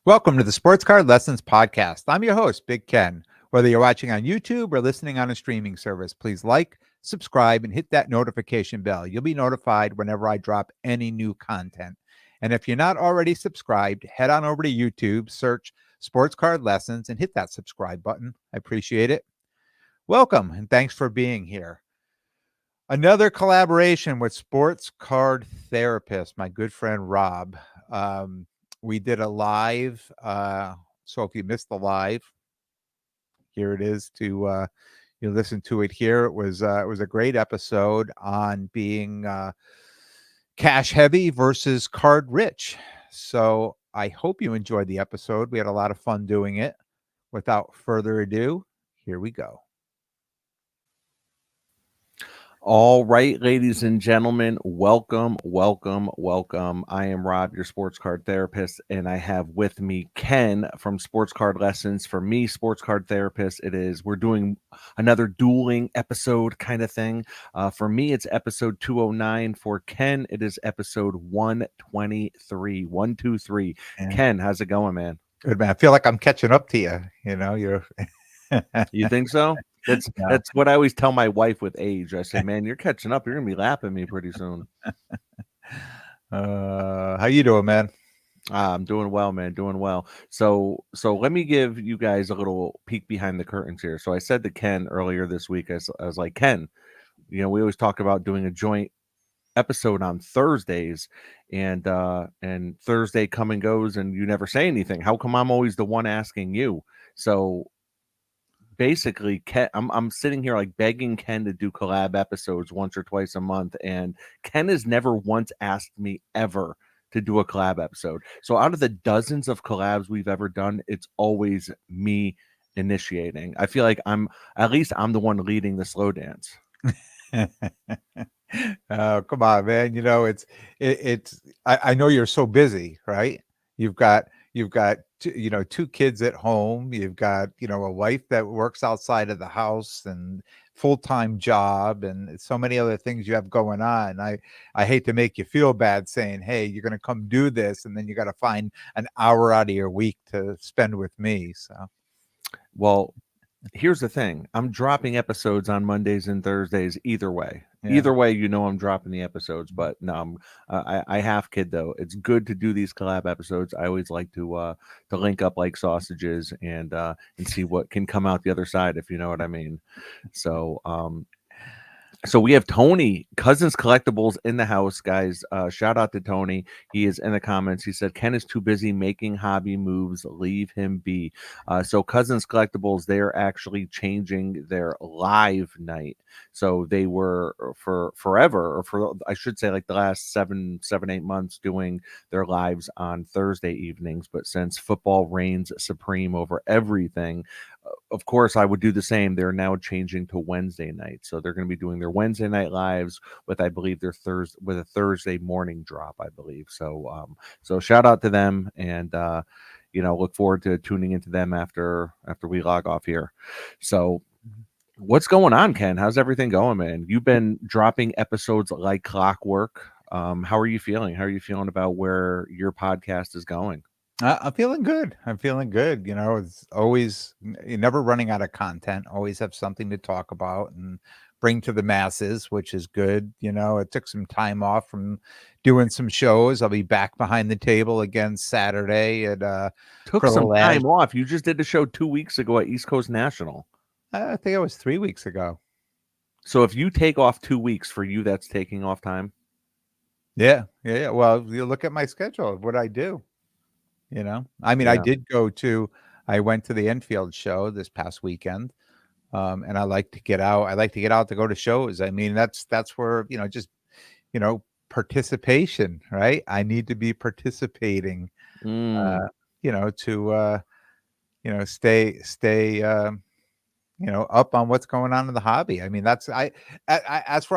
Welcome to the Sports Card Lessons Podcast. I'm your host, Big Ken. Whether you're watching on YouTube or listening on a streaming service, please like, subscribe, and hit that notification bell. You'll be notified whenever I drop any new content. And if you're not already subscribed, head on over to YouTube, search Sports Card Lessons, and hit that subscribe button. I appreciate it. Welcome, and thanks for being here. Another collaboration with Sports Card Therapist, my good friend Rob. We did a live. So if you missed the live, here it is to you listen to it here. It was a great episode on being cash heavy versus card rich. So I hope you enjoyed the episode. We had a lot of fun doing it. Without further ado, here we go. All right, ladies and gentlemen, welcome. I am Rob, your sports card therapist, and I have with me Ken from Sports Card Lessons. For me, Sports Card Therapist, we're doing another dueling episode kind of thing. For me, it's episode 209. For Ken, it is episode 123. 123. Yeah. Ken, how's it going, man? Good, man. I feel like I'm catching up to you. You're. You think so? That's what I always tell my wife with age. I say, man, you're catching up. You're gonna be lapping me pretty soon. How you doing, man? I'm doing well, man. Doing well. So let me give you guys a little peek behind the curtains here. So I said to Ken earlier this week, I was like, Ken, we always talk about doing a joint episode on Thursdays, and Thursday come and goes, and you never say anything. How come I'm always the one asking you? So basically, Ken, I'm sitting here like begging Ken to do collab episodes once or twice a month, and Ken has never once asked me ever to do a collab episode. So out of the dozens of collabs we've ever done, it's always me initiating. I feel like I'm the one leading the slow dance. Oh, come on, man. I know you're so busy, right? You've got two kids at home. You've got, a wife that works outside of the house and full-time job and so many other things you have going on. I hate to make you feel bad saying, hey, you're going to come do this, and then you got to find an hour out of your week to spend with me. So, well, here's the thing. I'm dropping episodes on Mondays and Thursdays either way. yeah. Either way, I'm dropping the episodes. But no, I have kid though. It's good to do these collab episodes. I always like to link up like sausages and see what can come out the other side, if you know what I mean. So we have Tony Cousins Collectibles in the house, guys. Shout out to Tony. He is in the comments. He said Ken is too busy making hobby moves. Leave him be. So Cousins Collectibles, they're actually changing their live night. So they were for forever, or for I should say like the last 8 months, doing their lives on Thursday evenings. But since football reigns supreme over everything, of course, I would do the same. They're now changing to Wednesday night, so they're going to be doing their Wednesday night lives with, I believe, their Thursday morning drop, I believe. So, so shout out to them, and look forward to tuning into them after we log off here. So, what's going on, Ken? How's everything going, man? You've been dropping episodes like clockwork. How are you feeling? How are you feeling about where your podcast is going? I'm feeling good. It's always, you're never running out of content. Always have something to talk about and bring to the masses, which is good. It took some time off from doing some shows. I'll be back behind the table again Saturday at Took some time off. You just did a show 2 weeks ago at East Coast National. I think it was 3 weeks ago. So if you take off 2 weeks, for you, that's taking off time. Yeah. Well, you look at my schedule of what I do. I went to the Enfield show this past weekend, and I like to get out. I like to get out to go to shows. I mean, that's where, just, participation, right? I need to be participating, to, stay, up on what's going on in the hobby. I mean, that's where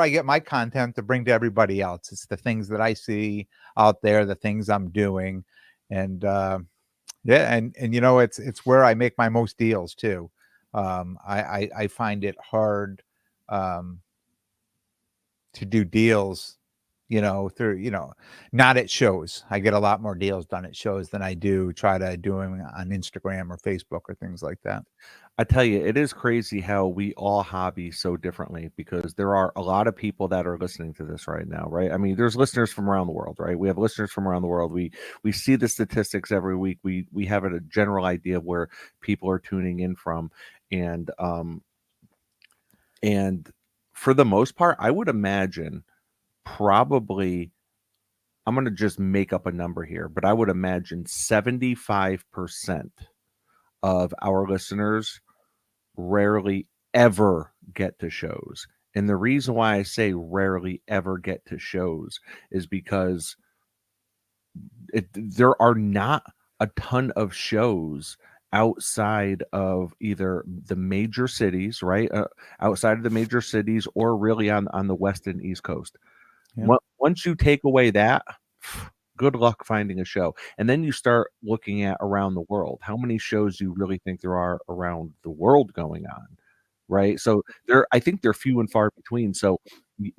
I get my content to bring to everybody else. It's the things that I see out there, the things I'm doing. And yeah, and it's where I make my most deals too. I find it hard to do deals through, not at shows. I get a lot more deals done at shows than I do try to do them on Instagram or Facebook or things like that. I tell you, it is crazy how we all hobby so differently because there are a lot of people that are listening to this right now, right? I mean, there's listeners from around the world, right? We have listeners from around the world. We see the statistics every week. We have a general idea of where people are tuning in from, and and for the most part, I would imagine probably I'm going to just make up a number here, but I would imagine 75% of our listeners rarely ever get to shows. And the reason why I say rarely ever get to shows is because there are not a ton of shows outside of either the major cities, right? Outside of the major cities or really on the west and east coast. Yeah. Once you take away that, good luck finding a show. And then you start looking at around the world. How many shows do you really think there are around the world going on? Right? So I think they're few and far between. So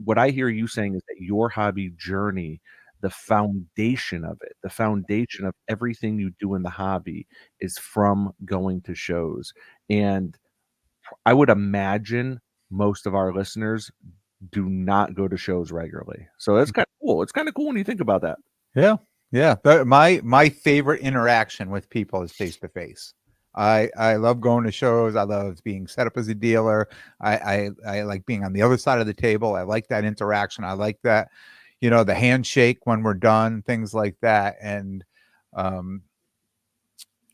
what I hear you saying is that your hobby journey, the foundation of it, the foundation of everything you do in the hobby is from going to shows. And I would imagine most of our listeners do not go to shows regularly. So that's kind of cool. It's kind of cool when you think about that. Yeah, yeah. My favorite interaction with people is face to face. I love going to shows. I love being set up as a dealer. I like being on the other side of the table. I like that interaction. I like that, the handshake when we're done, things like that. And um,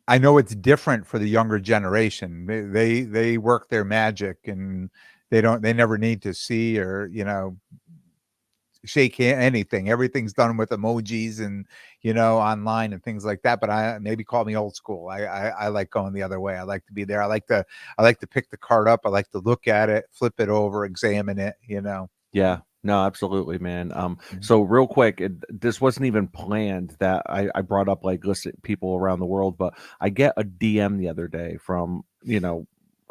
I know it's different for the younger generation. They work their magic, and they never need to see or shake anything. Everything's done with emojis and online and things like that. But I maybe call me old school. I like going the other way. I like to be there. I like to pick the card up. I like to look at it, flip it over, examine it. Yeah. No, absolutely, man. Mm. So real quick, this wasn't even planned that I brought up like listen people around the world, but I get a DM the other day from,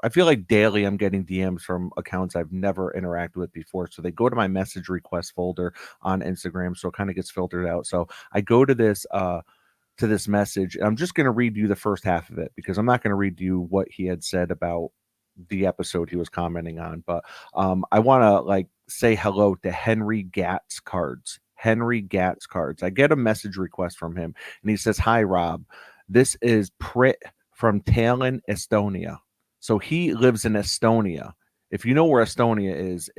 I feel like daily I'm getting DMs from accounts I've never interacted with before. So they go to my message request folder on Instagram, so it kind of gets filtered out. So I go to this message. I'm just going to read you the first half of it because I'm not going to read you what he had said about the episode he was commenting on. But I want to like say hello to Henry Gatz Cards. Henry Gatz Cards. I get a message request from him, and he says, "Hi Rob, this is Prit from Tallinn, Estonia." So he lives in Estonia. If you know where Estonia is,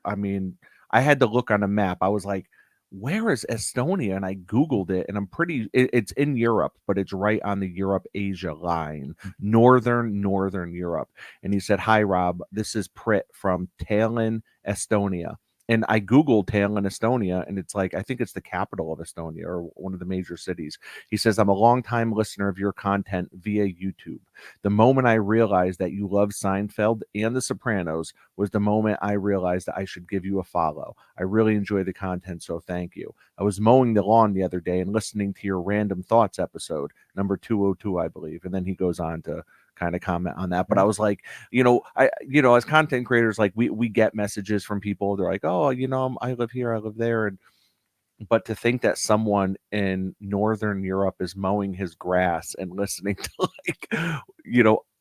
I mean, I had to look on a map. I was like, where is Estonia? And I Googled it, and it's in Europe, but it's right on the Europe Asia line, northern Europe. And he said, "Hi, Rob. This is Prit from Tallinn, Estonia." And I Googled Tallinn, Estonia, and it's like, I think it's the capital of Estonia or one of the major cities. He says, "I'm a longtime listener of your content via YouTube. The moment I realized that you love Seinfeld and The Sopranos was the moment I realized that I should give you a follow. I really enjoy the content, so thank you. I was mowing the lawn the other day and listening to your Random Thoughts episode, number 202, I believe." And then he goes on to kind of comment on that. But I was like, as content creators, like we get messages from people. They're like, "Oh, I live here, I live there." And but to think that someone in Northern Europe is mowing his grass and listening to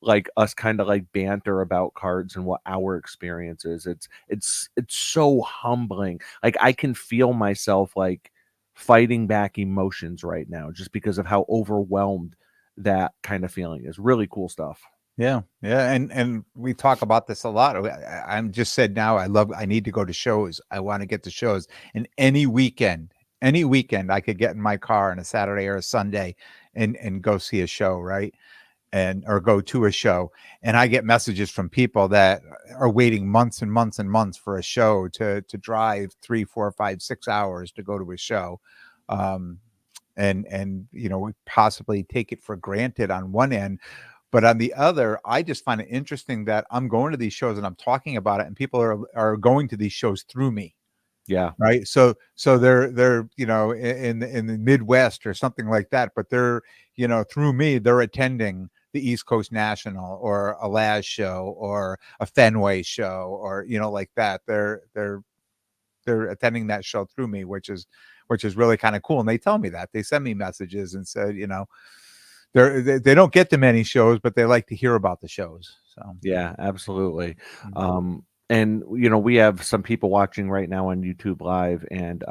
like us kind of like banter about cards and what our experience is, it's so humbling. Like I can feel myself like fighting back emotions right now just because of how overwhelmed that kind of feeling is. Really cool stuff. Yeah, yeah, and we talk about this a lot. I'm just said now. I need to go to shows. I want to get to shows, and any weekend, I could get in my car on a Saturday or a Sunday, and go see a show, right? And or go to a show, and I get messages from people that are waiting months and months and months for a show to drive 3, 4, 5, 6 hours to go to a show, um, and we possibly take it for granted on one end, but on the other, I just find it interesting that I'm going to these shows and I'm talking about it, and people are going to these shows through me, Yeah. right? So they're in the Midwest or something like that, but they're through me they're attending the East Coast National or a Laz show or a Fenway show or like that. They're they're attending that show through me, which is really kind of cool. And they tell me that they send me messages and said, you know, they don't get to many shows, but they like to hear about the shows. So Yeah, absolutely. mm, And we have some people watching right now on YouTube Live, and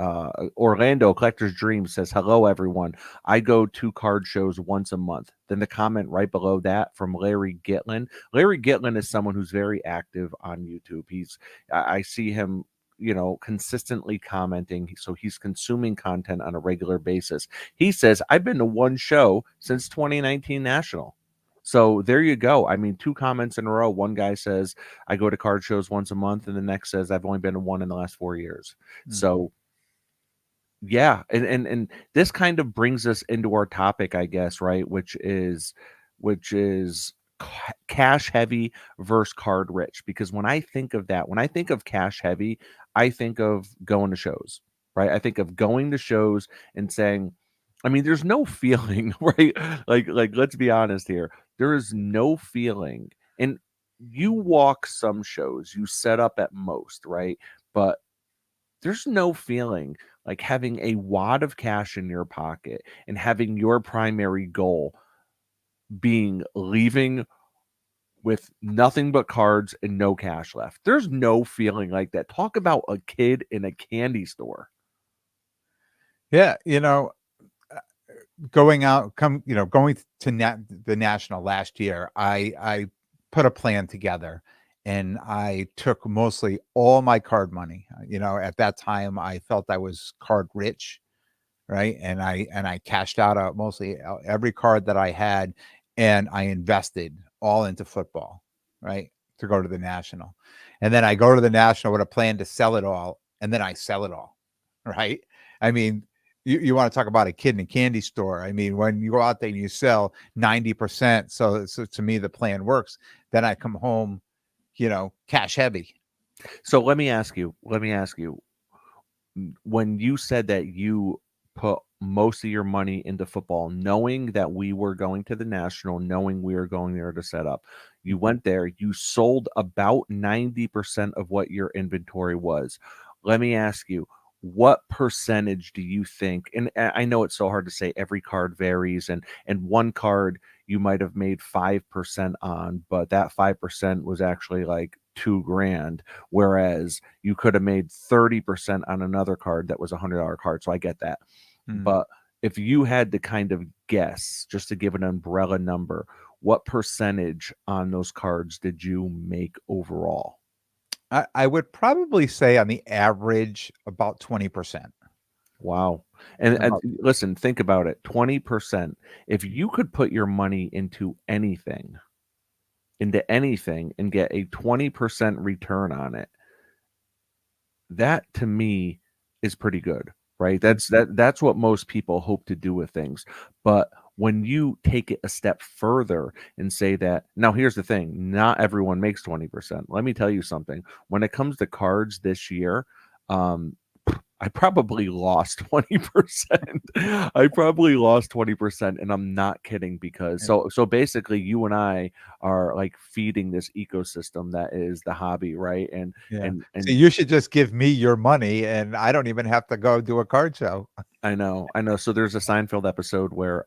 Orlando Collector's Dream says, "Hello, everyone. I go to card shows once a month." Then the comment right below that from Larry Gitlin. Larry Gitlin is someone who's very active on YouTube. I see him, consistently commenting. So he's consuming content on a regular basis. He says, "I've been to one show since 2019 National." So there you go. I mean, two comments in a row. One guy says, "I go to card shows once a month," and the next says, "I've only been to one in the last 4 years." mm. So yeah, and this kind of brings us into our topic, I guess, right? Which is cash heavy versus card rich. Because when I think of that, when I think of cash heavy, I think of going to shows, right? I think of going to shows and saying, I mean, there's no feeling, right? Like let's be honest here. There is no feeling. And you walk some shows, you set up at most, right? But there's no feeling like having a wad of cash in your pocket and having your primary goal being leaving with nothing but cards and no cash left. There's no feeling like that. Talk about a kid in a candy store. Yeah, going out, going to the national last year, I put a plan together, and I took mostly all my card money. At that time, I felt I was card rich, right? And I cashed out mostly every card that I had, and I invested all into football, right? To go to the national, and then I go to the national with a plan to sell it all, and then I sell it all, right? I mean, you want to talk about a kid in a candy store. I mean, when you go out there and you sell 90%, so to me the plan works. Then I come home, cash heavy. So let me ask you, when you said that you put most of your money into football, knowing that we were going to the national, knowing we were going there to set up, you went there, you sold about 90% of what your inventory was. Let me ask you, what percentage do you think? And I know it's so hard to say, every card varies, and one card you might have made 5% on, but that 5% was actually like 2 grand, whereas you could have made 30% on another card that was $100 card. So I get that. Mm. But if you had to kind of guess, just to give an umbrella number, what percentage on those cards did you make overall? I would probably say on the average about 20%. Wow. And About listen, think about it. 20%. If you could put your money into anything and get a 20% return on it, that to me is pretty good, right? That's what most people hope to do with things. But when you take it a step further and say that, now here's the thing, not everyone makes 20%. Let me tell you something. When it comes to cards this year, um I probably lost 20%. I probably lost 20%, and I'm not kidding, because Yeah. so basically you and I are like feeding this ecosystem that is the hobby, right? And Yeah. and See, and you should just give me your money, and I don't even have to go do a card show. I know, I know. So there's a Seinfeld episode where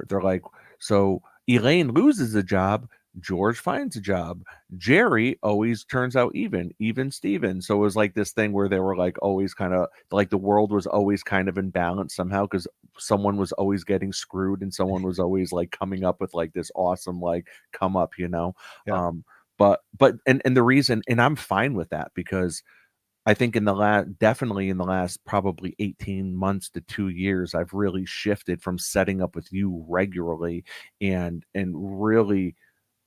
they're like, so Elaine loses a job, George finds a job. Jerry always turns out even Steven. So it was like this thing where they were like always kind of like the world was always kind of in balance somehow, because someone was always getting screwed and someone was always like coming up with like this awesome like come up. Yeah. Um, but the reason, and I'm fine with that, because I think definitely in the last probably 18 months to 2 years, I've really shifted from setting up with you regularly and really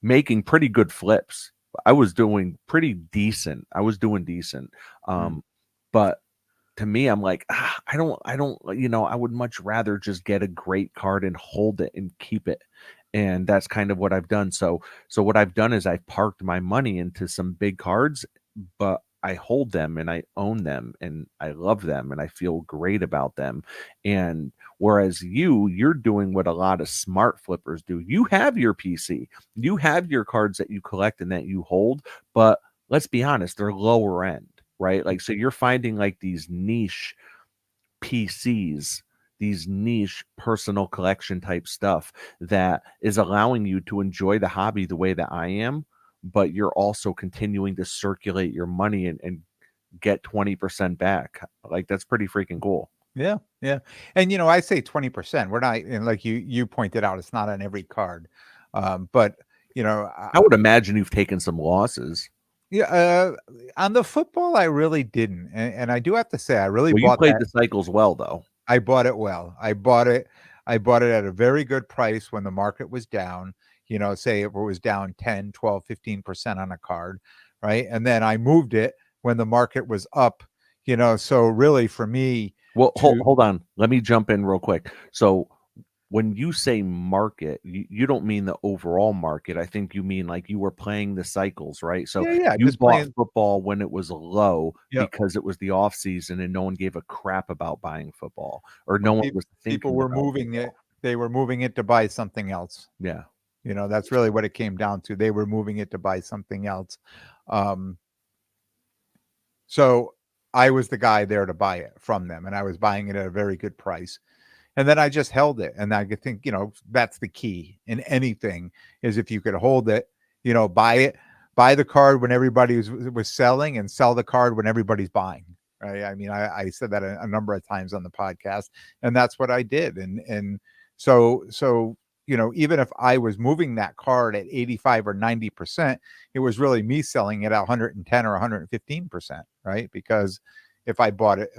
making pretty good flips. I was doing pretty decent. I was doing decent. Mm. But to me, I'm like, I don't, I would much rather just get a great card and hold it and keep it. And that's kind of what I've done. So what I've done is I've parked my money into some big cards, but I hold them and I own them and I love them and I feel great about them. And whereas you're doing what a lot of smart flippers do. You have your PC, you have your cards that you collect and that you hold, but let's be honest, they're lower end, right? Like, so you're finding like these niche PCs, these niche personal collection type stuff that is allowing you to enjoy the hobby the way that I am, but you're also continuing to circulate your money and get 20% back. Like, that's pretty freaking cool. Yeah, yeah. And I say 20%. We're not, and like you pointed out, it's not on every card. But I would imagine you've taken some losses. yeah, on the football, I really didn't, and I do have to say, I really Well, you bought played that. the cycles well, though. I bought it well. I bought it at a very good price when the market was down. Say it was down 10, 12, 15% on a card, right? And then I moved it when the market was up. So really for me Well, to hold on. Let me jump in real quick. So, when you say market, you don't mean the overall market. I think you mean like you were playing the cycles, right? So yeah, yeah, you just bought playing. football when it was low Yep. because it was the off season and no one gave a crap about buying football or no When one was people thinking were about moving it, football. they were moving it to buy something else. Yeah. That's really what it came down to. They were moving it to buy something else. Um, so I was the guy there to buy it from them, and I was buying it at a very good price. And then I just held it, and I could think, that's the key in anything is if you could hold it, buy the card when everybody was selling, and sell the card when everybody's buying. Right? I mean, I said that a number of times on the podcast, and that's what I did. And so even if I was moving that card at 85 or 90%, it was really me selling it at 110 or 115%, right? Because if I bought it,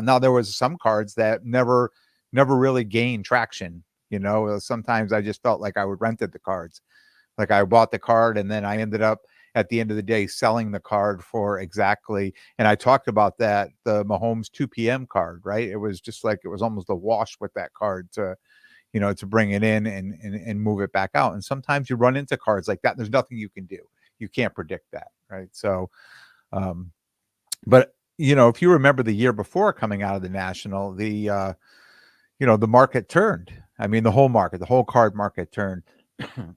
now there was some cards that never really gained traction. Sometimes I just felt like I would rented the cards. Like I bought the card and then I ended up at the end of the day selling the card for exactly. And I talked about that, the Mahomes 2 p.m. card, right? It was just like it was almost a wash with that card to bring it in and move it back out. And sometimes you run into cards like that. There's nothing you can do. You can't predict that, right? So, um, but if you remember the year before coming out of the national, the market turned. I mean, the whole card market turned,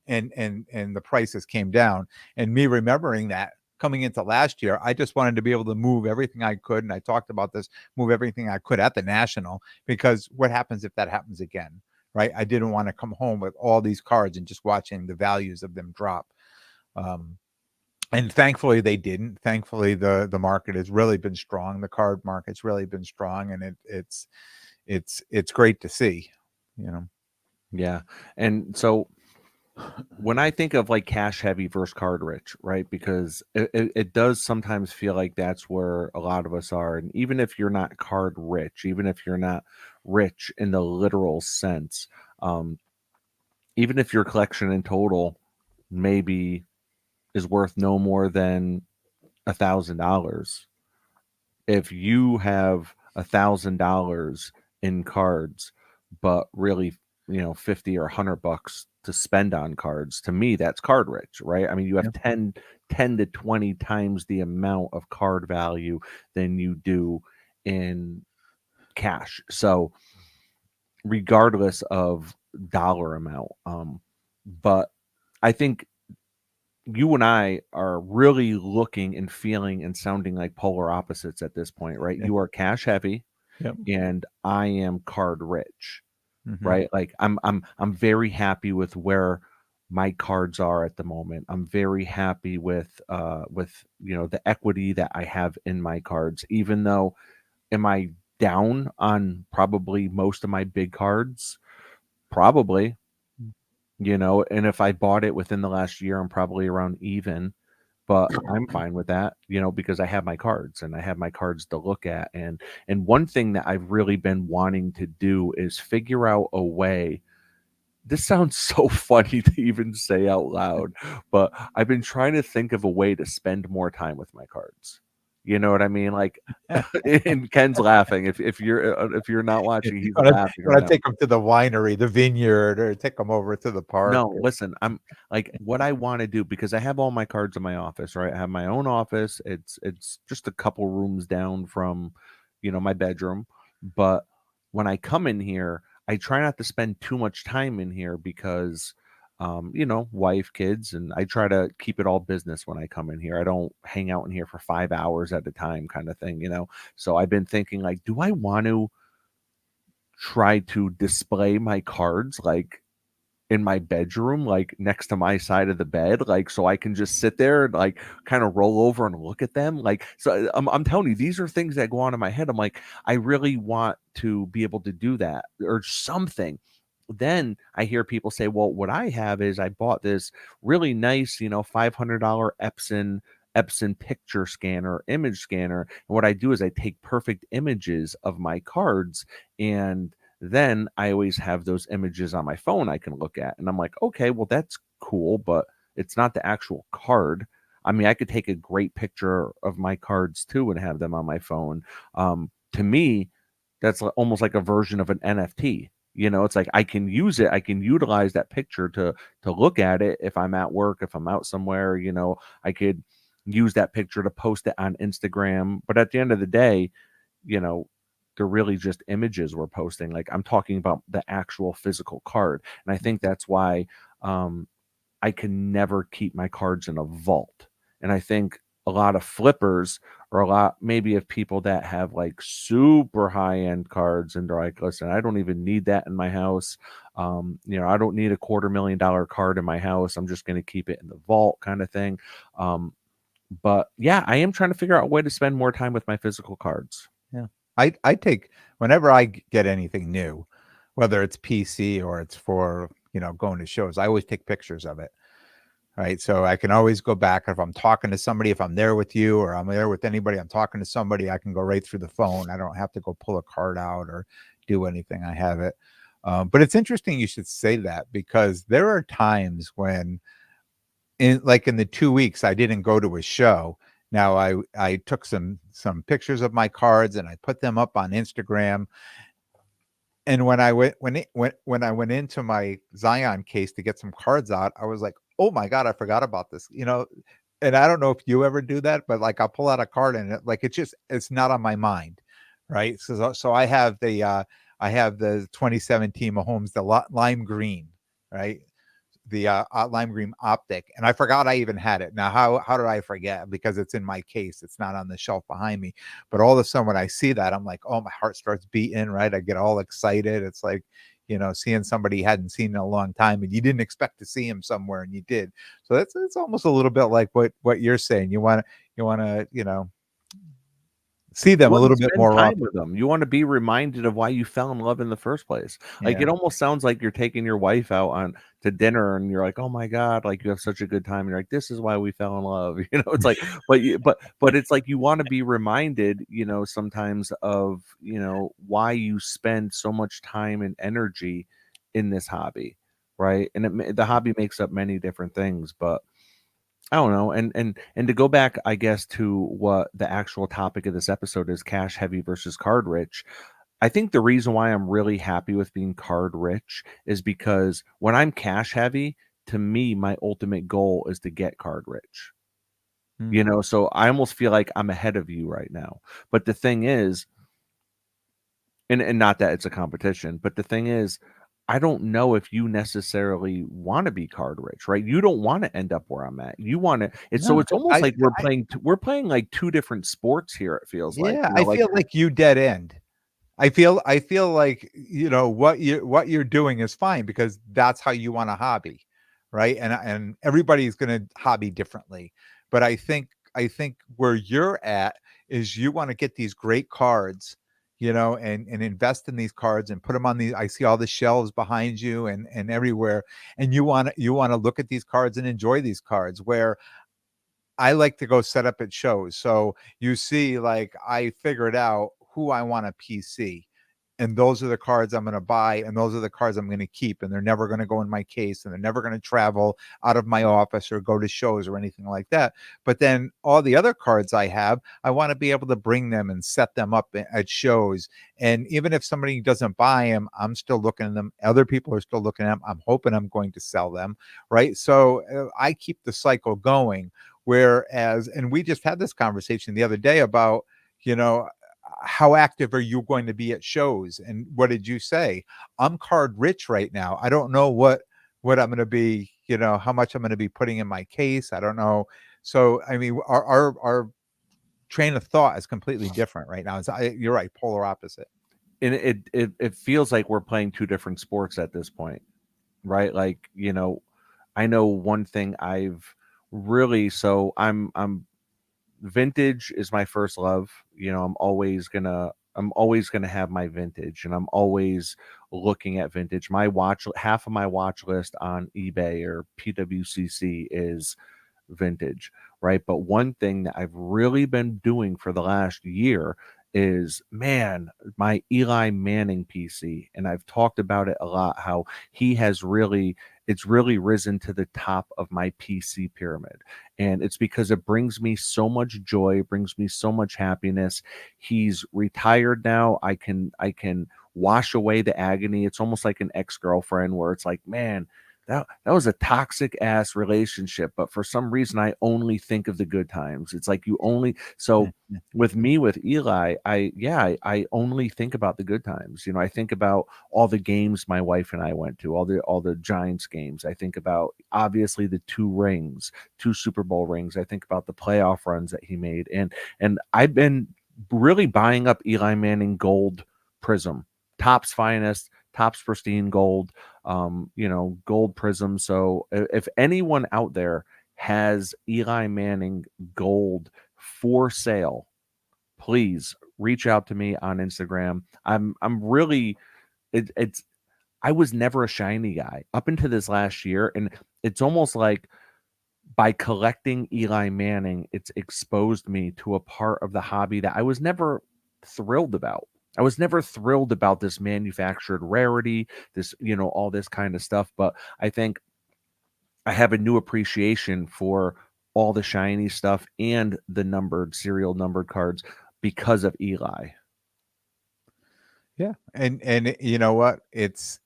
and the prices came down. And me remembering that coming into last year, I just wanted to be able to move everything I could, and I talked about this, move everything I could at the national, because what happens if that happens again, right? I didn't want to come home with all these cards and just watching the values of them drop. Um, and thankfully they didn't. Thankfully the market has really been strong. The card market's really been strong, and it's great to see, you know. Yeah. And so when I think of like cash heavy versus card rich, right? Because it does sometimes feel like that's where a lot of us are. And even if you're not card rich, even if you're not rich in the literal sense, um, even if your collection in total maybe is worth no more than $1,000, if you have $1,000 in cards, but really, 50 or $100 to spend on cards, to me, that's card rich, right? I mean, you have Yeah. 10 to 20 times the amount of card value than you do in cash. So, regardless of dollar amount, but I think you and I are really looking and feeling and sounding like polar opposites at this point, right? Yeah. You are cash heavy Yep. and I am card rich, Mhm. right? Like I'm very happy with where my cards are at the moment. I'm very happy with the equity that I have in my cards. Even though am I down on probably most of my big cards? Probably, and if I bought it within the last year, I'm probably around even, but I'm fine with that, because I have my cards and I have my cards to look at. And one thing that I've really been wanting to do is figure out a way. This sounds so funny to even say out loud, but I've been trying to think of a way to spend more time with my cards. You know what I mean? Like, and Ken's laughing. If you're not You watching, he's wanna laughing you right wanna now. take them to the winery, the vineyard, or take them over to the park. No, listen, I'm like what I want to do because I have all my cards in my office, right? I have my own office. It's just a couple rooms down from, my bedroom. But when I come in here, I try not to spend too much time in here because wife, kids, and I try to keep it all business when I come in here. I don't hang out in here for 5 hours at a time, kind of thing. So I've been thinking, like, do I want to try to display my cards like in my bedroom, like next to my side of the bed, like so I can just sit there and like kind of roll over and look at them. Like, so I'm telling you, these are things that go on in my head. I'm like, I really want to be able to do that or something. Then I hear people say, well, what I have is I bought this really nice, $500 Epson picture scanner, image scanner. And what I do is I take perfect images of my cards, and then I always have those images on my phone I can look at. And I'm like, okay, well, that's cool, but it's not the actual card. I mean, I could take a great picture of my cards too and have them on my phone. To me, that's almost like a version of an NFT. It's like I can use it, I can utilize that picture to look at it if I'm at work, if I'm out somewhere, I could use that picture to post it on Instagram. But at the end of the day, you know, they're really just images we're posting. Like I'm talking about the actual physical card. And I think that's why um, I can never keep my cards in a vault. And I think a lot of flippers or a lot maybe of people that have like super high end cards and they're like, listen, I don't even need that in my house. I don't need a $250,000 card in my house. I'm just going to keep it in the vault kind of thing. But yeah, I am trying to figure out a way to spend more time with my physical cards. Yeah. I take whenever I get anything new, whether it's PC or it's for, going to shows, I always take pictures of it. Right. So I can always go back if I'm talking to somebody, if I'm there with you or I'm there with anybody, I'm talking to somebody, I can go right through the phone. I don't have to go pull a card out or do anything. I have it. But it's interesting you should say that because there are times when in the 2 weeks I didn't go to a show. Now I took some pictures of my cards and I put them up on Instagram. And when I went into my Zion case to get some cards out, I was like, "Oh my god, I forgot about this." And I don't know if you ever do that, but like I'll pull out a card and it's not on my mind, right? So I have the 2017 Mahomes, the lime green, right? The lime green optic, and I forgot I even had it. Now, how did I forget? Because it's in my case, it's not on the shelf behind me. But all of a sudden, when I see that, I'm like, oh, my heart starts beating. Right, I get all excited. It's like seeing somebody you hadn't seen in a long time, and you didn't expect to see him somewhere, and you did. So it's almost a little bit like what you're saying. You want to see You them a wanna little bit spend more time often. with them. You wanna be reminded of why you fell in love in the first place. Like, Yeah. it almost sounds like you're taking your wife out on to dinner, and you're like, "Oh my god," like, you have such a good time. You're like, "This is why we fell in love." It's like but it's like you wanna be reminded, sometimes of, why you spend so much time and energy in this hobby, right? And the hobby makes up many different things, but I don't know. And to go back, I guess, to what the actual topic of this episode is, cash heavy versus card rich. I think the reason why I'm really happy with being card rich is because when I'm cash heavy, to me, my ultimate goal is to get card rich. Mm. So I almost feel like I'm ahead of you right now. But the thing is, and not that it's a competition, but the thing is, I don't know if you necessarily want to be card rich, right? You don't want to end up where I'm at. You want to. It's so No, it's almost I, like we're playing like two different sports here. It feels like yeah, I like feel like you dead end. I feel like what you're doing is fine because that's how you want a hobby, right? And everybody's going to hobby differently. But I think where you're at is you want to get these great cards, and invest in these cards and put them on these. I see all the shelves behind you and everywhere, and you want to look at these cards and enjoy these cards. Where I like to go set up at shows. So you see, like I figured out who I want a PC. And those are the cards I'm going to buy, and those are the cards I'm going to keep, and they're never going to go in my case, and they're never going to travel out of my office or go to shows or anything like that. But then all the other cards I have, I want to be able to bring them and set them up at shows. And even if somebody doesn't buy them, I'm still looking at them. Other people are still looking at them. I'm hoping I'm going to sell them, right? So I keep the cycle going. Whereas, and we just had this conversation the other day about, you know, how active are you going to be at shows? And what did you say? I'm card rich right now. I don't know what I'm going to be, how much I'm going to be putting in my case. I don't know. So, I mean, our train of thought is completely different right now. You're right, polar opposite. And it feels like we're playing two different sports at this point, right? Like, I know one thing I've really so I'm vintage is my first love. I'm always gonna have my vintage, and I'm always looking at vintage. Half of my watch list on eBay or PWCC is vintage, right? But one thing that I've really been doing for the last year is, man, my Eli Manning PC. And I've talked about it a lot, how it's really risen to the top of my PC pyramid. And it's because it brings me so much joy, it brings me so much happiness. He's retired now. I can wash away the agony. It's almost like an ex-girlfriend where it's like, man, that was a toxic ass relationship, but for some reason I only think of the good times. It's like you only so with me with Eli, I only think about the good times. I think about all the games my wife and I went to, all the Giants games. I think about obviously the two Super Bowl rings. I think about the playoff runs that he made, and I've been really buying up Eli Manning gold prism, Topps finest, Topps pristine gold, gold prism. So if anyone out there has Eli Manning gold for sale, please reach out to me on Instagram. I'm really it's I was never a shiny guy up until this last year, and it's almost like by collecting Eli Manning, it's exposed me to a part of the hobby that I was never thrilled about. I was never thrilled about this manufactured rarity, all this kind of stuff. But I think I have a new appreciation for all the shiny stuff and the serial numbered cards because of Eli. Yeah, and you know what? It's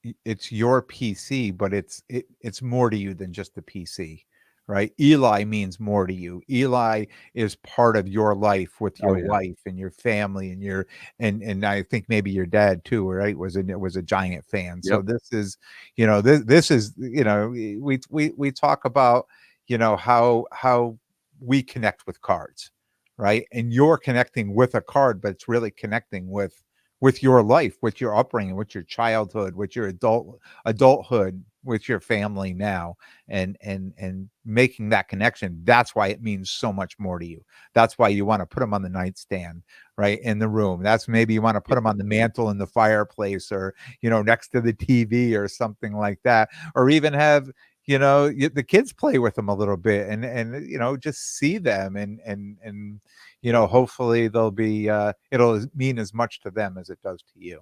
your PC, but it's more to you than just the PC, right? Eli means more to you. Eli is part of your life with Oh your yeah. wife and your family and and I think maybe your dad too, right? Was a Giant fan. So Yep. this is we talk about how we connect with cards, right? And you're connecting with a card, but it's really connecting with your life, with your upbringing, with your childhood, with your adulthood, with your family now, and making that connection. That's why it means so much more to you. That's why you want to put them on the nightstand, right, in the room. That's maybe you want to put them on the mantle in the fireplace, or next to the TV or something like that, or even have the kids play with them a little bit, and just see them, and hopefully they'll be it'll mean as much to them as it does to you.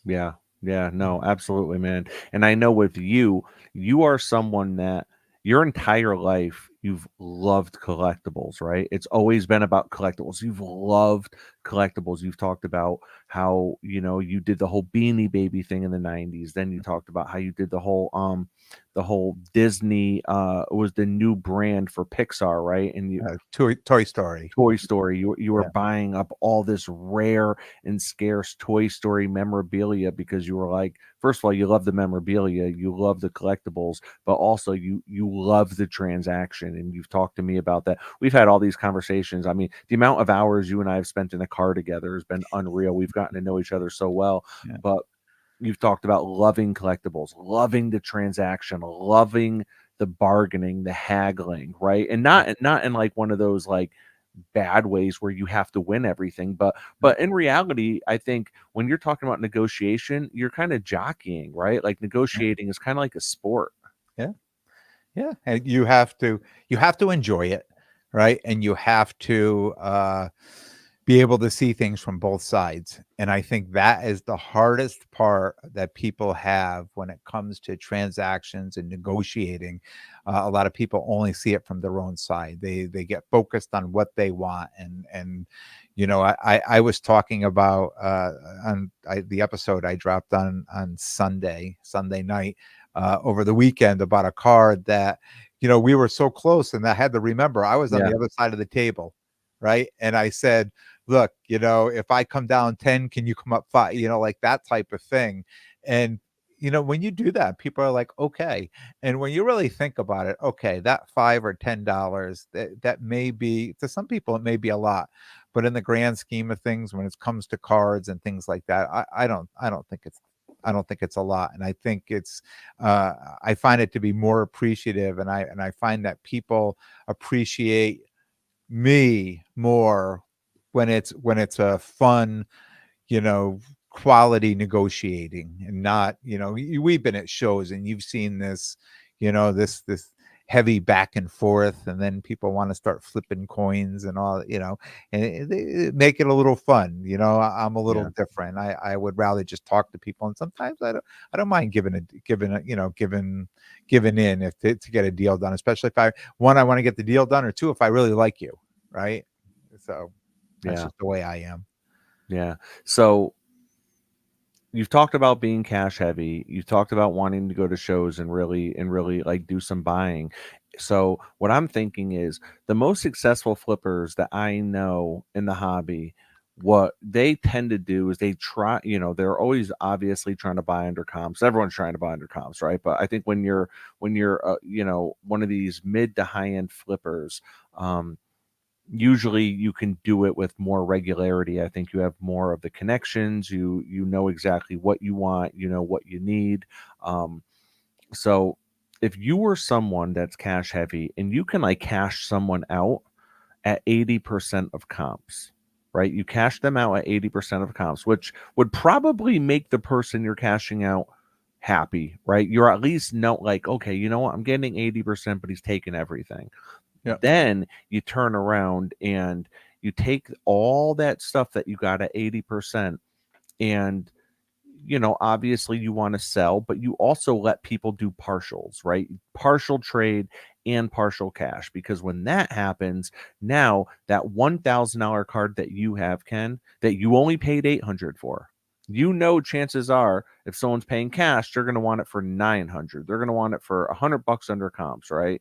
Yeah. Yeah. No, absolutely, man. And I know with you, you are someone that your entire life you've loved collectibles, right? It's always been about collectibles. You've loved collectibles. You've talked about how, you did the whole Beanie Baby thing in the 90s. Then you talked about how you did the whole Disney was the new brand for Pixar, right? And Toy Story. Toy Story. You were Yeah. buying up all this rare and scarce Toy Story memorabilia because you were like, first of all, you love the memorabilia, you love the collectibles, but also you love the transaction. And you've talked to me about that. We've had all these conversations. I mean, the amount of hours you and I have spent in a car together has been unreal. We've gotten to know each other so well, Yeah. but you've talked about loving collectibles, loving the transaction, loving the bargaining, the haggling, right? And not in like one of those like bad ways where you have to win everything, but in reality, I think when you're talking about negotiation, you're kind of jockeying, right? Like Yeah. negotiating is kind of like a sport. Yeah. Yeah. And you have to enjoy it, right? And you have to be able to see things from both sides. And I think that is the hardest part that people have when it comes to transactions and negotiating. A lot of people only see it from their own side. They get focused on what they want, and I was talking about the episode I dropped on Sunday night over the weekend about a card that we were so close, and I had to remember I was on Yeah. the other side of the table, right? And I said, look, if I come down 10, can you come up 5? Like that type of thing. And when you do that, people are like, okay. And when you really think about it, okay, that $5 or $10, that may be, to some people it may be a lot, but in the grand scheme of things, when it comes to cards and things like that, I don't think it's a lot. And I think I find it to be more appreciative, and I find that people appreciate me more when it's a fun, you know, quality negotiating, and not, we've been at shows and you've seen this, this heavy back and forth, and then people want to start flipping coins and all, and it make it a little fun. I'm a little Yeah. different. I would rather just talk to people, and sometimes I don't mind giving in if to get a deal done, especially if I want to get the deal done, or two, if I really like you, right? So that's Yeah. just the way I am. Yeah. So you've talked about being cash heavy. You've talked about wanting to go to shows and really like do some buying. So what I'm thinking is the most successful flippers that I know in the hobby, what they tend to do is they try, they're always obviously trying to buy under comps. Everyone's trying to buy under comps, right? But I think when you're one of these mid to high end flippers, um, usually you can do it with more regularity. I think you have more of the connections. You know exactly what you want, you know what you need. um so if you were someone that's cash heavy and you can like cash someone out at 80% of comps, right? You cash them out at 80% of comps, which would probably make the person you're cashing out happy, right? You're at least know like, okay, you know what, I'm getting 80%, but he's taking everything. Yeah. Then you turn around and you take all that stuff that you got at 80%, and obviously you want to sell, but you also let people do partials, right? Partial trade and partial cash, because when that happens, now that $1,000 card that you have, Ken, that you only paid 800 for, chances are if someone's paying cash, they're going to want it for 900. They're going to want it for $100 under comps, right?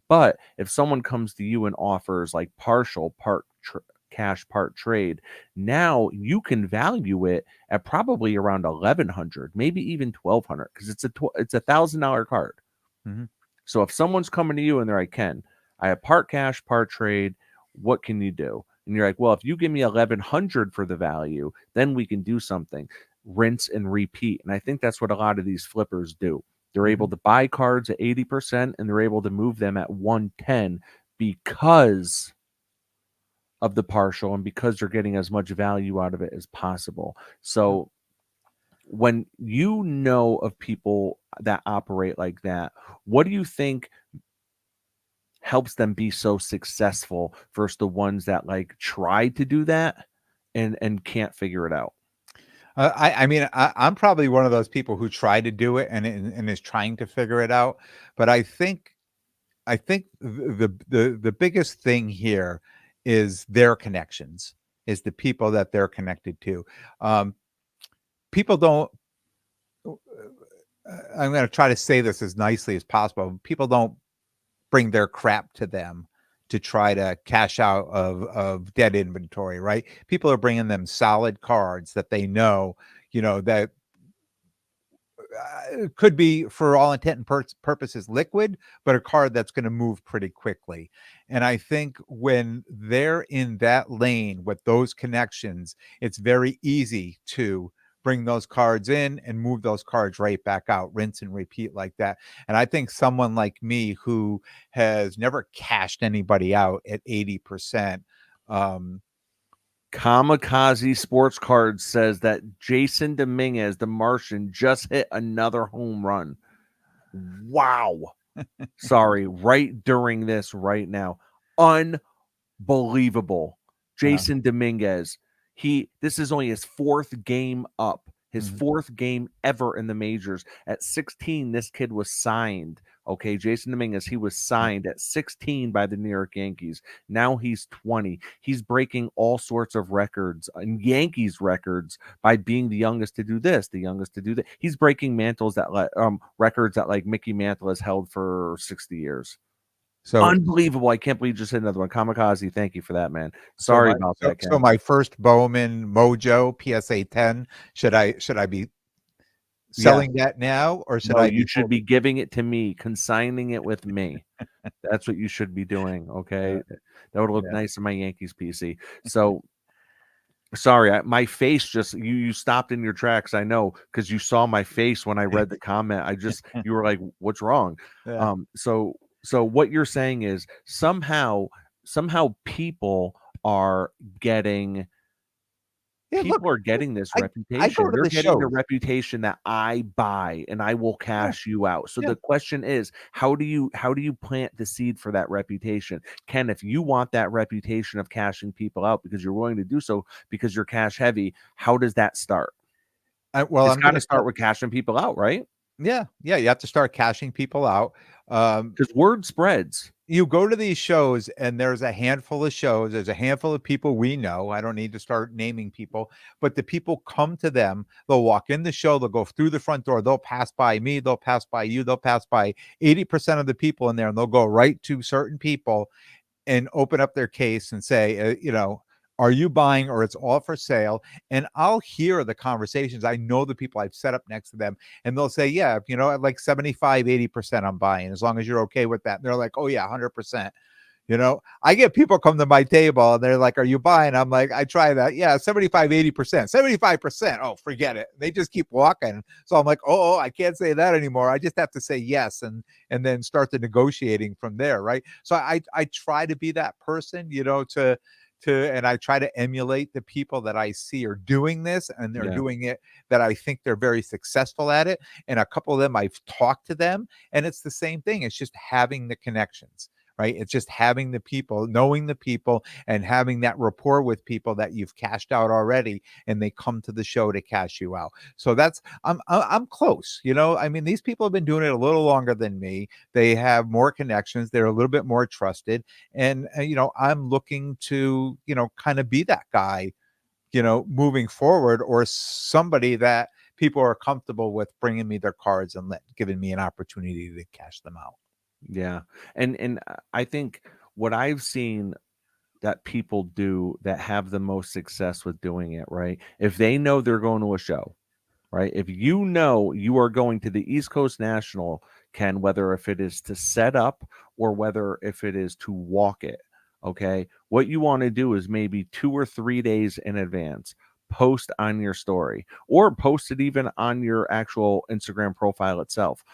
But if someone comes to you and offers like partial cash part trade, now you can value it at probably around 1100, maybe even 1200, because it's $1,000 card. Mhm. So if someone's coming to you and they're like, Ken, I have part cash, part trade, what can you do? And you're like, well, if you give me 1100 for the value, then we can do something. Rinse and repeat. And I think that's what a lot of these flippers do. They're able Mhm. to buy cards at 80% and they're able to move them at 110 because of the partial and because they're getting as much value out of it as possible. Yep. So when you know of people that operate like that, what do you think helps them be so successful versus the ones that like try to do that and can't figure it out? I mean, I'm probably one of those people who try to do it, and is trying to figure it out. But I think the biggest thing here is their connections, is the people that they're connected to. Um, People don't. I'm going to try to say this as nicely as possible. People don't bring their crap to them to try to cash out of dead inventory, right? People are bringing them solid cards that they know, that could be, for all intent and purposes, liquid, but a card that's going to move pretty quickly. And I think when they're in that lane with those connections, it's very easy to bring those cards in and move those cards right back out, rinse and repeat like that. And I think someone like me, who has never cashed anybody out at 80%, um, Kamikaze Sports Cards says that Jason Dominguez, the Martian, just hit another home run. Wow. Sorry, right during this right now. Unbelievable. yeah. Jason Dominguez. This is only his fourth game up. His Mhm. fourth game ever in the majors. At 16, this kid was signed. Okay, Jason Dominguez, he was Yeah. signed at 16 by the New York Yankees. Now he's 20. He's breaking all sorts of records, and Yankees records, by being the youngest to do this, the youngest to do that. He's breaking mantles that records that like Mickey Mantle has held for 60 years. So Unbelievable. I can't believe you just hit another one. Kamikaze, thank you for that, man. So Sorry my about so that, so Ken. my first Bowman Mojo PSA 10, should I be Yes. selling that now, or should No, I you be should be giving it to me, consigning it with me. That's what you should be doing, yeah, okay? That would look yeah. nice in my Yankees PC. So, sorry, my face just you stopped in your tracks, I know, because you saw my face when I read the comment. You were like, "What's wrong?" Yeah. So what you're saying is somehow are getting Yeah, people are look, getting this I go reputation. to They're the getting the shows. reputation that I buy and I will Yeah, cash you out. So yeah. the question is, how do you plant the seed for that reputation? Ken, if you want that reputation of cashing people out because you're willing to do so because you're cash heavy, how does that start? Well, It's I'm got to gonna start start. with cashing people out, right? Yeah, yeah, you have to start cashing people out. Because word spreads. You go to these shows, and there's a handful of shows. There's a handful of people we know. I don't need to start naming people, but the people come to them. They'll walk in the show. They'll go through the front door. They'll pass by me. They'll pass by you. They'll pass by 80% of the people in there, and they'll go right to certain people and open up their case and say, are you buying, or it's all for sale? And I'll hear the conversations. I know the people I've set up next to them, and they'll say, yeah, at like 75, 80% I'm buying, as long as you're okay with that. And they're like, oh yeah, 100%. I get people come to my table and they're like, are you buying? I'm like, I try that. Yeah, 75, 80%, 75%. Oh, forget it. They just keep walking. So I'm like, I can't say that anymore. I just have to say yes, and then start the negotiating from there. Right. So I try to be that person, and I try to emulate the people that I see are doing this, and they're Yeah. doing it, that I think they're very successful at it. And a couple of them, I've talked to them, and it's the same thing. It's just having the connections, right? It's just having the people, knowing the people, and having that rapport with people that you've cashed out already, and they come to the show to cash you out. So I'm close. I mean, these people have been doing it a little longer than me. They have more connections. They're a little bit more trusted, and I'm looking to kind of be that guy, moving forward, or somebody that people are comfortable with bringing me their cards and giving me an opportunity to cash them out. Yeah. And I think what I've seen that people do that have the most success with doing it, right? If they know they're going to a show, right? If you know you are going to the East Coast National, Ken, whether if it is to set up or whether if it is to walk it, okay? What you want to do is maybe 2 or 3 days in advance, post on your story or post it even on your actual Instagram profile itself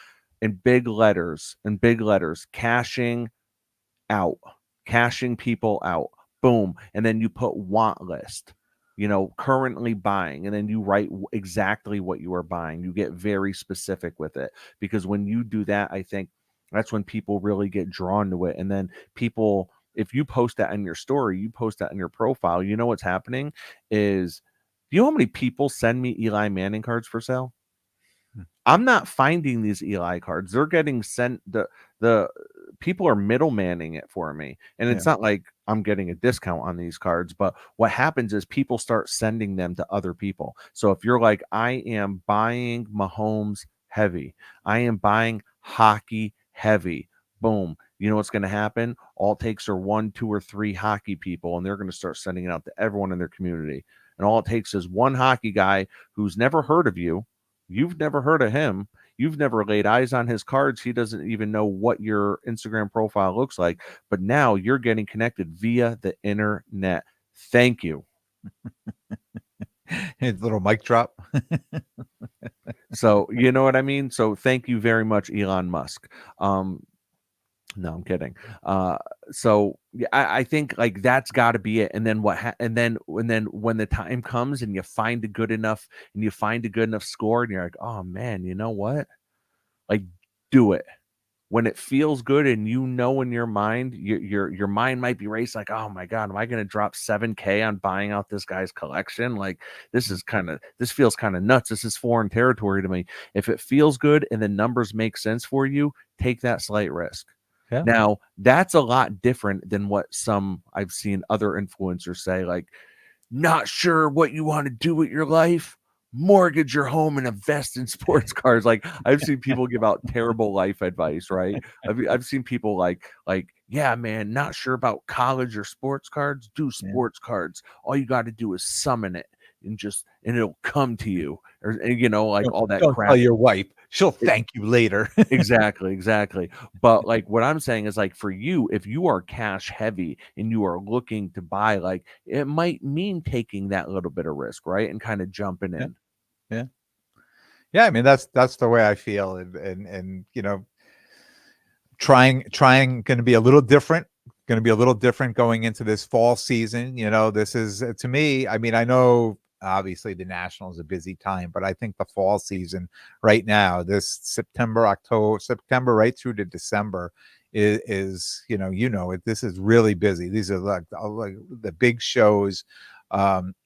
in big letters, out, cashing people out. Boom. And then you put want list, currently buying. And then you write exactly what you are buying. You get very specific with it because when you do that, I think that's when people really get drawn to it. And then people, if you post that in your story, you post that in your profile, what's happening is, do you know how many people send me Eli Manning cards for sale? I'm not finding these Eli cards. They're getting sent the people are middlemaning it for me. And Yeah. it's not like I'm getting a discount on these cards, but what happens is people start sending them to other people. So if you're like, I am buying Mahomes heavy, I am buying hockey heavy, boom. You know what's going to happen? All it takes are 1, 2, or 3 hockey people, and they're going to start sending it out to everyone in their community. And all it takes is one hockey guy who's never heard of you. You've never heard of him. You've never laid eyes on his cards. He doesn't even know what your Instagram profile looks like. But now you're getting connected via the internet. Thank you. His little mic drop. So, you know what I mean? So, thank you very much, Elon Musk. No, I'm kidding. So yeah, I think like that's got to be it. And then and then when the time comes and you find a good enough score, and you're like, oh man, you know what? Like, do it when it feels good, and in your mind, your mind might be raced like, oh my god, am I going to drop 7K on buying out this guy's collection? Like, this feels kind of nuts. This is foreign territory to me. If it feels good and the numbers make sense for you, take that slight risk. Yeah. Now, that's a lot different than what some I've seen other influencers say, like, not sure what you want to do with your life, mortgage your home and invest in sports cars. Like, I've seen people give out terrible life advice, right? I've seen people like, yeah, man, not sure about college or sports cards, do Yeah. sports cards. All you got to do is summon it. and it'll come to you, or like all that Don't tell crap. your wife; she'll thank you later. Exactly. But like what I'm saying is, like, for you, if you are cash heavy and you are looking to buy, like, it might mean taking that little bit of risk, right? And kind of jumping Yeah, in. yeah, yeah. I mean, that's the way I feel, and trying going to be a little different. Going to be a little different going into this fall season. This is to me. I mean, I know obviously the National is a busy time, but I think the fall season right now, this September right through to December, is this is really busy. These are like the big shows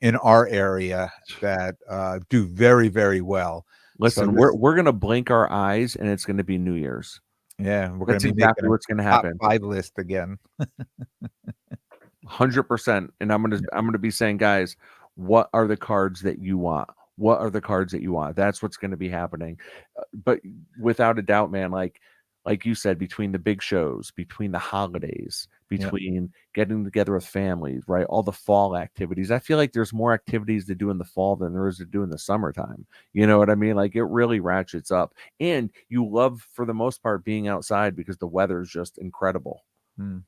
in our area that do very, very well. So Listen, this, we're gonna blink our eyes and it's gonna be New Year's. yeah, we're going That's to be making exactly a what's gonna top happen. 5 list again. 100%. And I'm gonna be saying, guys, what are the cards that you want? What are the cards that you want? That's what's going to be happening. But without a doubt, man, like you said, between the big shows, between the holidays, Yeah. between getting together with families, right? All the fall activities. I feel like there's more activities to do in the fall than there is to do in the summertime. You know what I mean? Like, it really ratchets up. And you love, for the most part, being outside because the weather is just incredible. Mm.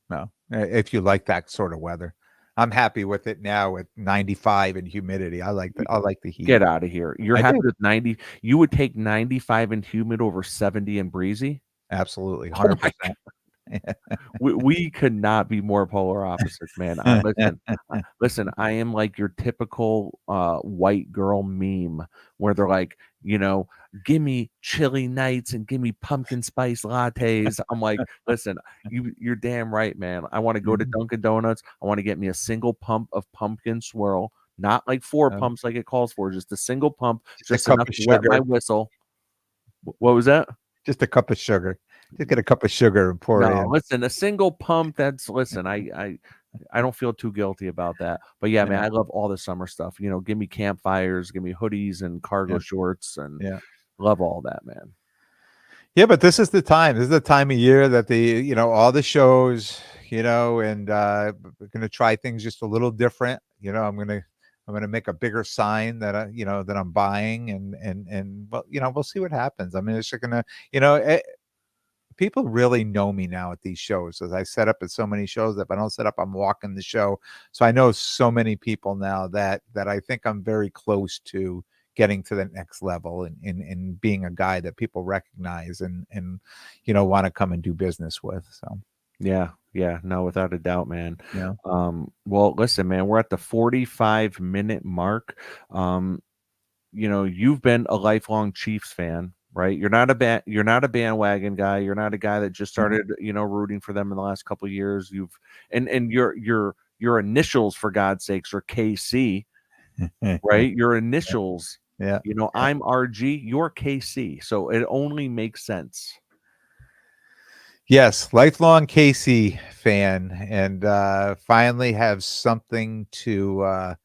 No, if you like that sort of weather. I'm happy with it now with 95 and humidity. I like the heat. Get out of here. You're I happy do. with 90? You would take 95 and humid over 70 and breezy? Absolutely, Oh my 100%. we could not be more polar opposites, man. Listen, I am like your typical white girl meme where they're like, give me chilly nights and give me pumpkin spice lattes. I'm like, listen, you're damn right, man. I want to go to Mhm. Dunkin' Donuts. I want to get me a single pump of pumpkin swirl, not like four Um, pumps like it calls for, just a single pump, just a just cup enough of to wet my sugar. whistle. What was that? Just a cup of sugar. Just get a cup of sugar and pour it No, in. listen, a single pump, listen, I don't feel too guilty about that. But yeah, man, Yeah, I love all the summer stuff. Give me campfires, give me hoodies and cargo yeah, shorts, and yeah. love all that, man. Yeah, but this is the time. This is the time of year that all the shows, and we're gonna try things just a little different. I'm gonna make a bigger sign that I'm buying, and well, we'll see what happens. I mean, it's just gonna, people really know me now at these shows, as I set up at so many shows that if I don't set up, I'm walking the show. So I know so many people now that I think I'm very close to getting to the next level and being a guy that people recognize and want to come and do business with. So Yeah, no, without a doubt, man. yeah. Well, listen, man, we're at the 45-minute mark. Um, you've been a lifelong Chiefs fan, right? You're not a bandwagon guy. You're not a guy that just No. started, rooting for them in the last couple of years. And your initials, for God's sakes, are KC, right? Your initials, Yeah. I'm RG, you're KC. So it only makes sense. Yes, lifelong Casey fan, and finally have something to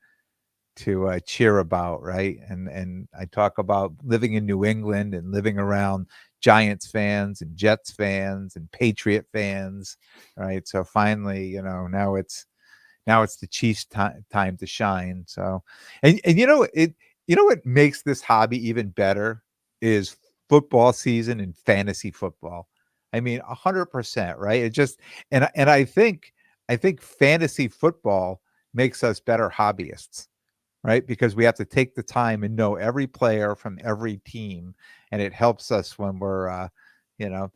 cheer about, right? And I talk about living in New England and living around Giants fans and Jets fans and Patriot fans, right? So finally, now it's the Chiefs' time to shine. So, and what makes this hobby even better is football season and fantasy football. I mean, 100%, right? It just and I think fantasy football makes us better hobbyists, right? Because we have to take the time and know every player from every team, and it helps us when we're, you know,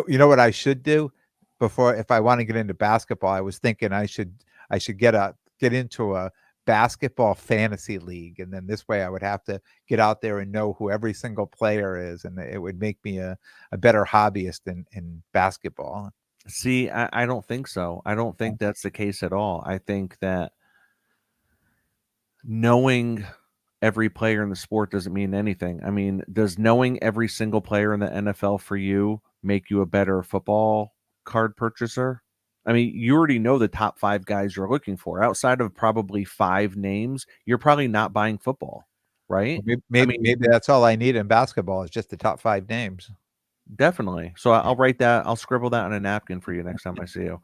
you know what I should do before if I want to get into basketball. I was thinking I should get into a basketball fantasy league, and then this way I would have to get out there and know who every single player is, and it would make me a better hobbyist in basketball. See, I don't think so. I don't think that's the case at all. I think that knowing every player in the sport doesn't mean anything. I mean, does knowing every single player in the NFL for you make you a better football card purchaser? I mean, you already know the top 5 guys you're looking for. Outside of probably 5 names, you're probably not buying football, right? Well, maybe, I maybe mean, maybe that's all I need in basketball is just the top 5 names. definitely. So I'll write that. I'll scribble that on a napkin for you next time I see you.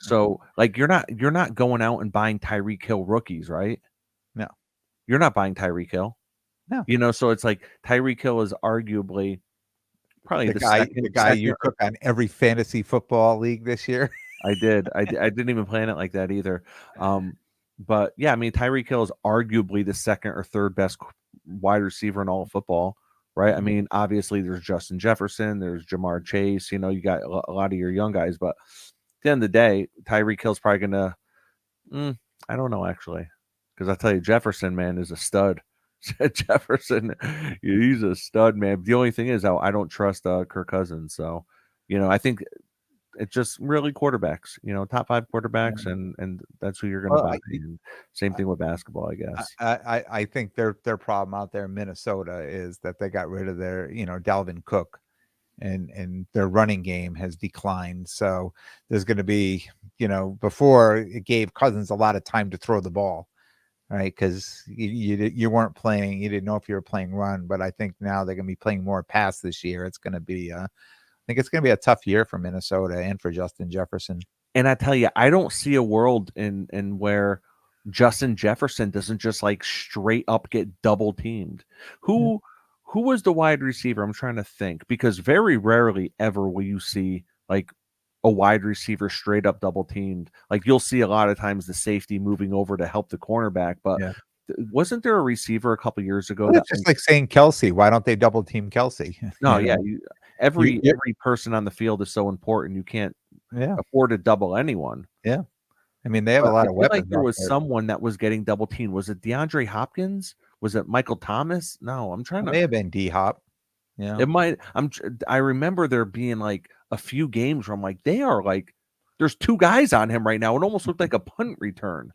So, like, you're not going out and buying Tyreek Hill rookies, right? No. you're not buying Tyreek Hill. No. So it's like Tyreek Hill is arguably probably the The second guy second you took on every fantasy football league this year. I did. I didn't even plan it like that either. But yeah, I mean, Tyreek Hill is arguably the second or third best wide receiver in all of football, right? I mean, obviously there's Justin Jefferson, there's Jamar Chase. You got a lot of your young guys, but at the end of the day, Tyreek Hill's probably gonna. I don't know actually, because I tell you, Jefferson, man, is a stud. Jefferson, he's a stud, man. The only thing is, I don't trust Kirk Cousins, so I think it's just really quarterbacks, top 5 quarterbacks, Yeah. and that's who you're going to Well, buy. And same thing with basketball, I guess. I think their problem out there in Minnesota is that they got rid of their, Dalvin Cook, and their running game has declined. So there's going to be, before it gave Cousins a lot of time to throw the ball, right? Because you weren't playing, you didn't know if you were playing run, but I think now they're going to be playing more pass this year. It's going to be, I think it's going to be a tough year for Minnesota and for Justin Jefferson. And I tell you, I don't see a world in where Justin Jefferson doesn't just like straight up get double teamed. Yeah. Who was the wide receiver? I'm trying to think, because very rarely ever will you see like a wide receiver straight up double teamed. Like you'll see a lot of times the safety moving over to help the cornerback, but Yeah. wasn't there a receiver a couple years ago Well, that it's just like saying Kelsey. Why don't they double team Kelsey? no, You yeah, know, every you every person on the field is so important. You can't yeah, afford to double anyone. yeah. I mean, they have a But I lot of feel like weapons there out was there. someone that was getting double teamed. Was it DeAndre Hopkins? Was it Michael Thomas? No, I'm trying It to. may have been D Hop. Yeah. It might. I remember there being like a few games where I'm like, they are like, there's 2 guys on him right now. It almost looked like a punt return.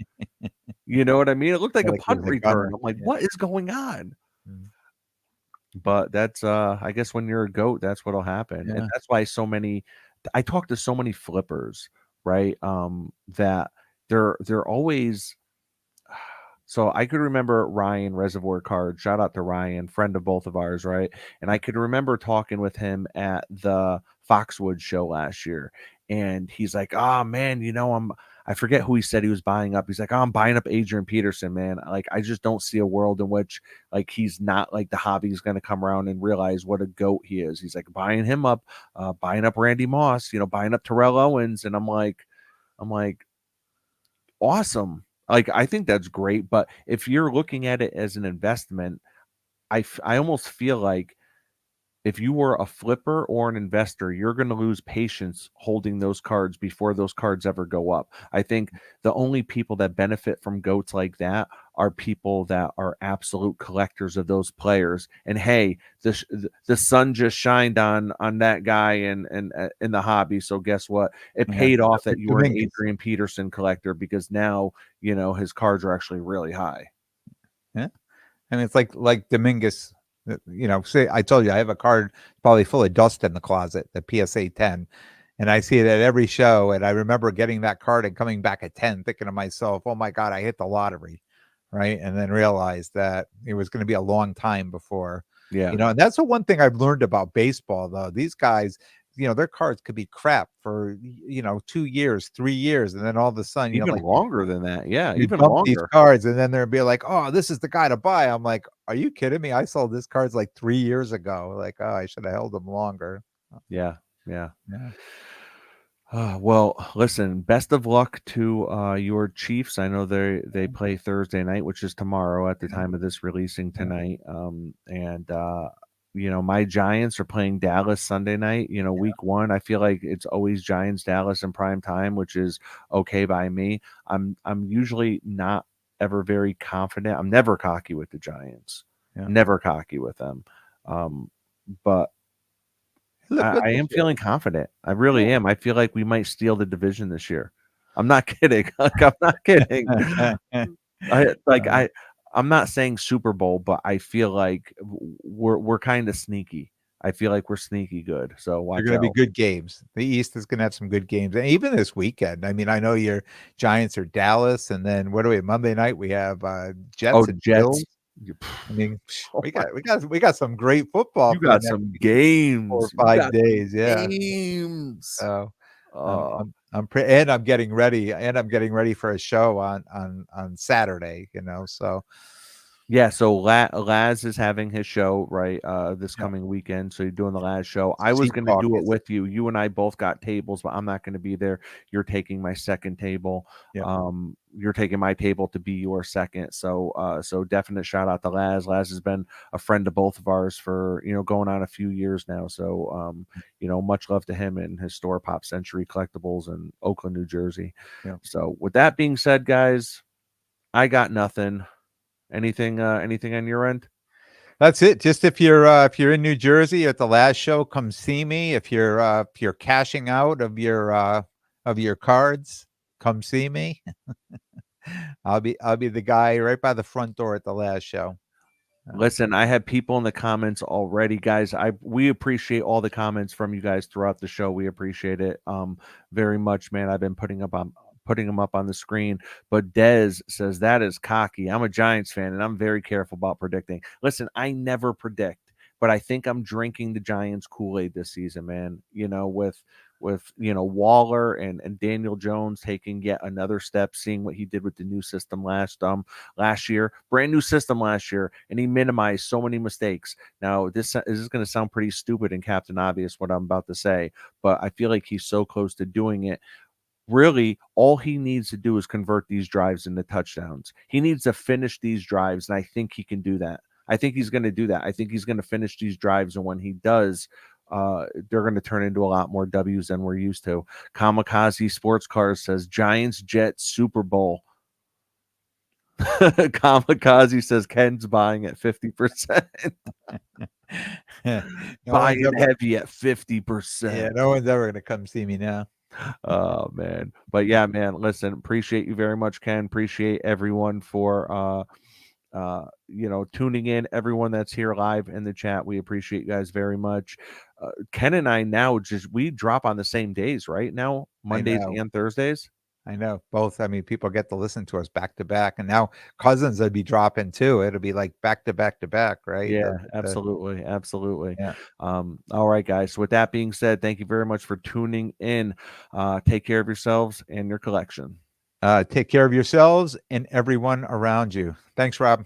You know what I mean? It looked like a Like he punt was a return. gunner. I'm like, Yeah. what is going on? Mm. But that's I guess when you're a goat, that's what'll happen. And Yeah. that's why I talk to so many flippers, right? That they're always so I could remember Ryan Reservoir Card. Shout out to Ryan, friend of both of ours, right? And I could remember talking with him at the Foxwood show last year. And he's like, "Oh man, I forget who he said he was buying up. He's like, "Oh, I'm buying up Adrian Peterson, man. Like I just don't see a world in which like he's not like the hobby's going to come around and realize what a goat he is." He's like buying him up, buying up Randy Moss, buying up Terrell Owens, and I'm like, awesome. Like I think that's great, but if you're looking at it as an investment, I almost feel like if you were a flipper or an investor, you're going to lose patience holding those cards before those cards ever go up. I think the only people that benefit from goats like that are people that are absolute collectors of those players. And hey, the sun just shined on that guy in the hobby. So guess what? It Yeah. paid off that you were an Dominguez. Adrian Peterson collector because now his cards are actually really high. Yeah. And it's like Dominguez. Say I told you I have a card probably full of dust in the closet, the PSA 10, and I see it at every show. And I remember getting that card and coming back at 10, thinking to myself, "Oh my God, I hit the lottery," right? And then realized that it was going to be a long time before, Yeah. And that's the one thing I've learned about baseball, though. These guys, their cards could be crap for 2 years, 3 years, and then all of a sudden, Even like longer than that. Yeah, you even dump these longer. cards and then they'll be like, "Oh, this is the guy to buy." I'm like, "Are you kidding me? I sold this cards like 3 years ago." Like, "Oh, I should have held them longer." Yeah. Yeah. Yeah. Well, listen, best of luck to your Chiefs. I know they play Thursday night, which is tomorrow at the Yeah. time of this releasing Yeah. tonight. And my Giants are playing Dallas Sunday night. Week 1. I feel like it's always Giants Dallas in prime time, which is okay by me. I'm usually not ever very confident. I'm never cocky with the Giants. Yeah. Never cocky with them. But They look good I this am year. feeling confident. I really Yeah. am. I feel like we might steal the division this year. I'm not kidding. Like I'm not kidding. I like Um, I'm not saying Super Bowl, but I feel like we're kind of sneaky. I feel like we're sneaky good. So they're watch gonna be out. good games. The East is gonna have some good games, and even this weekend. I mean, I know your Giants are Dallas, and then what do we Monday night, we have, Oh, Jets and Jets. Bills. I mean, Oh we my, got some great football you for the got next some 4 or games. You 5 got some days, yeah. games. So I'm Oh, I'm I'm pre and I'm getting ready for a show on Saturday, so Yeah, so Laz is having his show, right, this Yep. coming weekend, so you're doing the Laz show. I was Sheep gonna do it caucus. with you. You and I both got tables, but I'm not gonna be there. You're taking my second table. Yep. You're taking my table to be your second. So definite shout out to Laz. Laz has been a friend of both of ours for, going on a few years now. So, much love to him and his store, Pop Century Collectibles in Oakland, New Jersey. Yep. So with that being said, guys, I got nothing. Anything on your end? That's it. Just if you're in New Jersey at the last show, come see me. If you're cashing out of your cards, come see me. I'll be the guy right by the front door at the last show. Listen, I have people in the comments already, guys. We appreciate all the comments from you guys throughout the show. We appreciate it very much, man. I've been putting them up on the screen. But Dez says that is cocky. I'm a Giants fan and I'm very careful about predicting. Listen, I never predict, but I think I'm drinking the Giants Kool-Aid this season, man. With Waller and Daniel Jones taking yet another step, seeing what he did with the new system last year, brand new system last year, and he minimized so many mistakes. Now this is going to sound pretty stupid and Captain Obvious what I'm about to say, but I feel like he's so close to doing it. Really, all he needs to do is convert these drives into touchdowns. He needs to finish these drives, and I think he can do that. I think he's going to do that. I think he's going to finish these drives, and when he does, they're going to turn into a lot more W's than we're used to. Kamikaze Sports Cars says Giants Jets Super Bowl. Kamikaze says Ken's buying at 50%. No one's Buying ever heavy at yeah, 50%. no one's ever gonna come see me now. Oh man. But yeah, man, listen, appreciate you very much, Ken. Appreciate everyone for tuning in, everyone that's here live in the chat. We appreciate you guys very much. Ken and I now we drop on the same days, right? Now, I Mondays know. and Thursdays. I know. Both. I mean, people get to listen to us back to back, and now cousins would be dropping too. It'll be like back to back to back, right? Yeah, absolutely. Absolutely. Yeah. All right, guys. So with that being said, thank you very much for tuning in. Take care of yourselves and your collection. Take care of yourselves and everyone around you. Thanks, Rob.